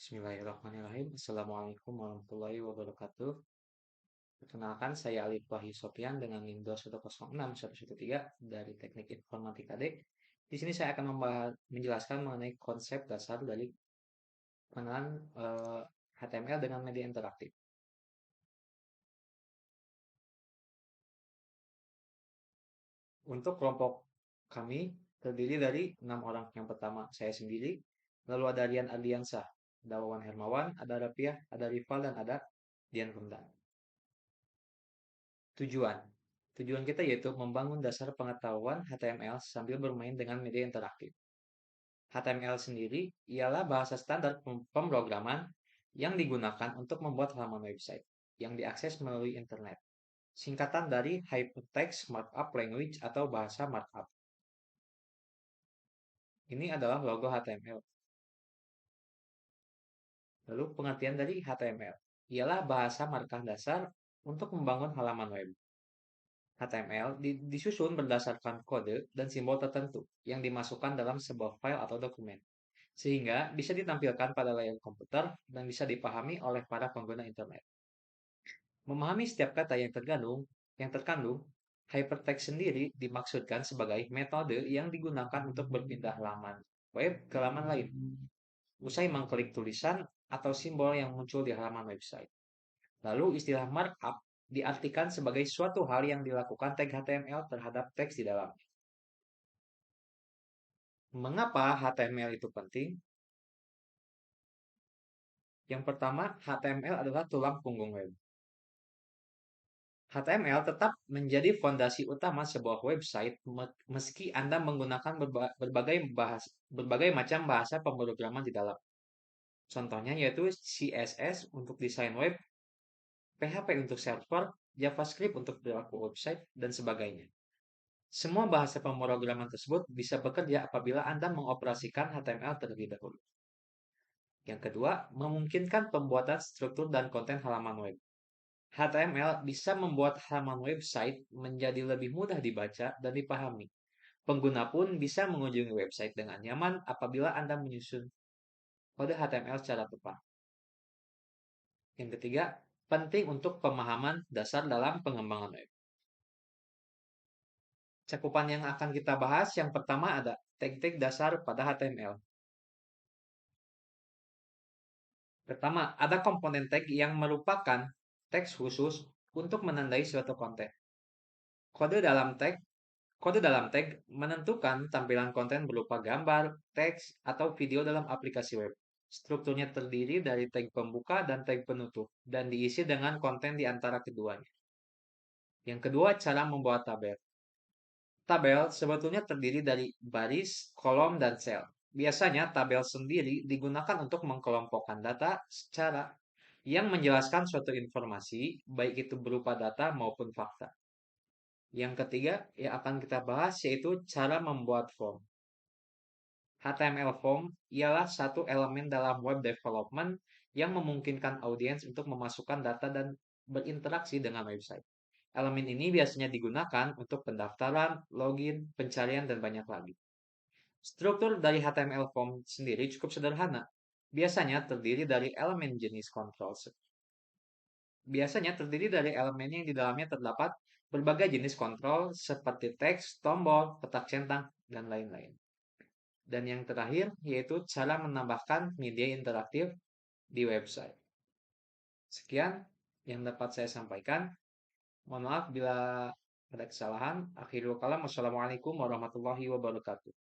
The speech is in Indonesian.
Bismillahirrahmanirrahim. Assalamualaikum warahmatullahi wabarakatuh. Perkenalkan, saya Alif Wahyu Sopyan dengan NIM 2106113 dari Teknik Informatika D. Di sini saya akan menjelaskan mengenai konsep dasar dari pengenalan HTML dengan media interaktif. Untuk kelompok kami terdiri dari 6 orang. Yang pertama, saya sendiri, lalu ada Rian Ardiansah, ada Wawan Hermawan, ada Rapiah, ada Rival, dan ada Dian Rumdan. Tujuan. Tujuan kita yaitu membangun dasar pengetahuan HTML sambil bermain dengan media interaktif. HTML sendiri ialah bahasa standar pemrograman yang digunakan untuk membuat halaman website yang diakses melalui internet. Singkatan dari Hypertext Markup Language atau bahasa markup. Ini adalah logo HTML. Lalu pengertian dari HTML ialah bahasa markup dasar untuk membangun halaman web. HTML disusun berdasarkan kode dan simbol tertentu yang dimasukkan dalam sebuah file atau dokumen, sehingga bisa ditampilkan pada layar komputer dan bisa dipahami oleh para pengguna internet. Memahami setiap kata yang terkandung, hypertext sendiri dimaksudkan sebagai metode yang digunakan untuk berpindah halaman web ke halaman lain, usai mengklik tulisan atau simbol yang muncul di halaman website. Lalu istilah markup diartikan sebagai suatu hal yang dilakukan tag HTML terhadap teks di dalamnya. Mengapa HTML itu penting? Yang pertama, HTML adalah tulang punggung web. HTML tetap menjadi fondasi utama sebuah website meski Anda menggunakan berbagai macam bahasa pemrograman di dalam. Contohnya yaitu CSS untuk desain web, PHP untuk server, JavaScript untuk perilaku website, dan sebagainya. Semua bahasa pemrograman tersebut bisa bekerja apabila Anda mengoperasikan HTML terlebih dahulu. Yang kedua, memungkinkan pembuatan struktur dan konten halaman web. HTML bisa membuat halaman website menjadi lebih mudah dibaca dan dipahami. Pengguna pun bisa mengunjungi website dengan nyaman apabila Anda menyusun kode HTML secara tepat. Yang ketiga, penting untuk pemahaman dasar dalam pengembangan web. Cakupan yang akan kita bahas yang pertama ada tag-tag dasar pada HTML. Pertama, ada komponen tag yang merupakan teks khusus untuk menandai suatu konten. Kode dalam tag menentukan tampilan konten berupa gambar, teks, atau video dalam aplikasi web. Strukturnya terdiri dari tag pembuka dan tag penutup, dan diisi dengan konten di antara keduanya. Yang kedua, cara membuat tabel. Tabel sebetulnya terdiri dari baris, kolom, dan sel. Biasanya tabel sendiri digunakan untuk mengkelompokkan data secara yang menjelaskan suatu informasi, baik itu berupa data maupun fakta. Yang ketiga yang akan kita bahas yaitu cara membuat form. HTML form ialah satu elemen dalam web development yang memungkinkan audiens untuk memasukkan data dan berinteraksi dengan website. Elemen ini biasanya digunakan untuk pendaftaran, login, pencarian, dan banyak lagi. Struktur dari HTML form sendiri cukup sederhana. Biasanya terdiri dari elemen jenis kontrol. Biasanya terdiri dari elemen yang di dalamnya terdapat berbagai jenis kontrol seperti teks, tombol, petak centang, dan lain-lain. Dan yang terakhir yaitu cara menambahkan media interaktif di website. Sekian yang dapat saya sampaikan. Mohon maaf bila ada kesalahan. Akhirul kalam. Wassalamualaikum warahmatullahi wabarakatuh.